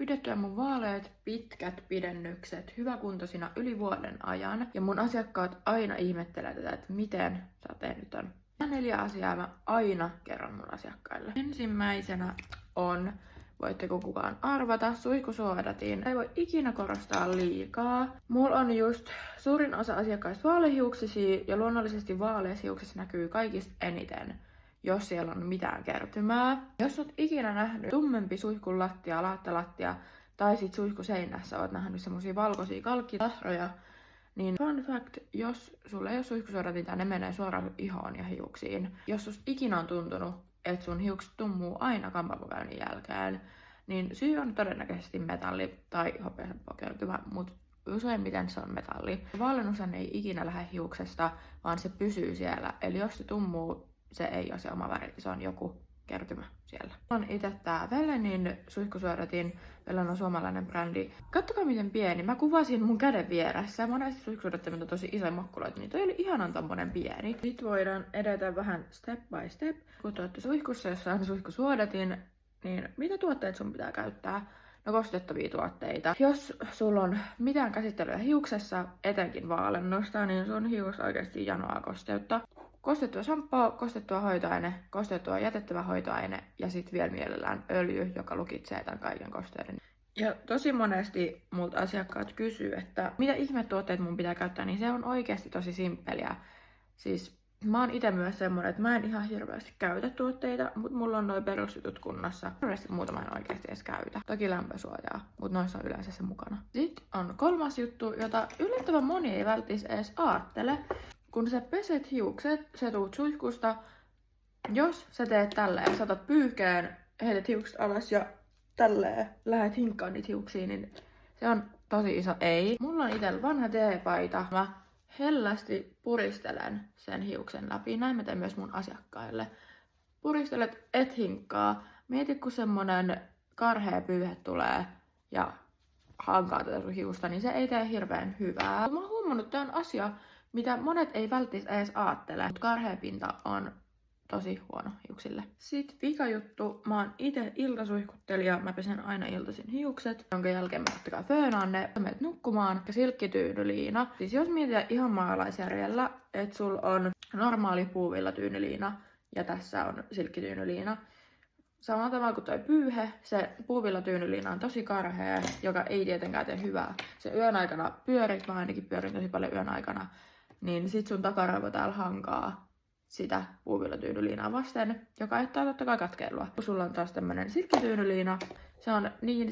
pidettyä mun vaaleat pitkät pidennykset hyväkuntoisina yli vuoden ajan. Ja mun asiakkaat aina ihmettelee tätä, että miten sä tehnyt ton. Nämä 4 asiaa mä aina kerron mun asiakkaille. Ensimmäisenä on, voitteko kukaan arvata, suihkusuodatin. Ei voi ikinä korostaa liikaa. Mulla on just suurin osa asiakkaista vaalehiuksisia ja luonnollisesti vaalehiuksissa näkyy kaikista eniten, jos siellä on mitään kertymää. Jos oot ikinä nähnyt tummempi suihkun lattia, laattalattia tai sit suihkuseinässä oot nähnyt semmosia valkoisia kalkkitahroja, niin fun fact, jos sulla ei ole suihkusuodatinta, ne menee suoraan ihoon ja hiuksiin. Jos susta ikinä on tuntunut, että sun hiukset tummuu aina kampaamokäynnin jälkeen, niin syy on todennäköisesti metalli tai hopeapokertymä, mutta useimmiten se on metalli. Vaalennushan ei ikinä lähde hiuksesta, vaan se pysyy siellä. Eli jos se tummuu, se ei ole se oma väri, se on joku kertymä siellä. On itse tää Vellenin suihkusuodatin. Vellen on suomalainen brändi. Kattokaa miten pieni. Mä kuvasin mun käden vieressä. Monesti suihkusuodattimet on tosi isoja makkuloita, niin toi oli ihanan tommonen pieni. Sitten voidaan edetä vähän step by step. Kun te olette suihkussa, jossa on suihkusuodatin, niin mitä tuotteita sun pitää käyttää? No kostettavia tuotteita. Jos sulla on mitään käsittelyä hiuksessa, etenkin vaalennusta, niin sun hius oikeasti janoaa kosteutta. Kostettua shampoo, kostettua hoitoaine, kostettua jätettävä hoitoaine ja sitten vielä mielellään öljy, joka lukitsee tämän kaiken kosteuden. Ja tosi monesti multa asiakkaat kysyy, että mitä ihmetuotteet mun pitää käyttää, niin se on oikeasti tosi simppeliä. Siis mä oon ite myös semmonen, että mä en ihan hirveästi käytä tuotteita, mutta mulla on noin perusjutut kunnossa. Hirveästi muutama en oikeasti edes käytä. Toki lämpösuojaa, mutta noissa on yleensä se mukana. Sitten on 3. juttu, jota yllättävän moni ei välttis edes aattele. Kun sä peset hiukset, sä tuut suihkusta, jos sä teet tälleen, saatat pyyhkeen, heität hiukset alas ja tälleen lähet hinkkaan niitä hiuksia, niin se on tosi iso ei. Mulla on itsellä vanha teepaita. Mä hellästi puristelen sen hiuksen läpi. Näin mä teen myös mun asiakkaille. Puristelet et hinkkaa. Mieti, kun semmonen karhea pyyhe tulee ja hankaa tätä sun hiusta, niin se ei tee hirveän hyvää. Mä oon huomannut, että tää on asia, mitä monet ei välttis edes aattele, mutta karhea pinta on tosi huono hiuksille. Sitten vika juttu, mä oon ite iltasuihkuttelija, mä pesen aina iltaisin hiukset, jonka jälkeen mä totta kai föönaan ne, menet nukkumaan, ja silkkityynyliina. Siis jos mietitään ihan maalaisjärjellä, että sul on normaali puuvillatyynyliina, ja tässä on silkkityynyliina, samalla tavalla kuin toi pyyhe, se puuvillatyynyliina on tosi karhea, joka ei tietenkään tee hyvää. Se yön aikana pyörit, mä ainakin pyörin tosi paljon yön aikana, niin sit sun takaraivo täällä hankaa sitä puuvillatyynyliinaa vasten, joka aiheuttaa totta kai katkeilua. Kun sulla on taas tämmönen silkkityynyliina, se on niin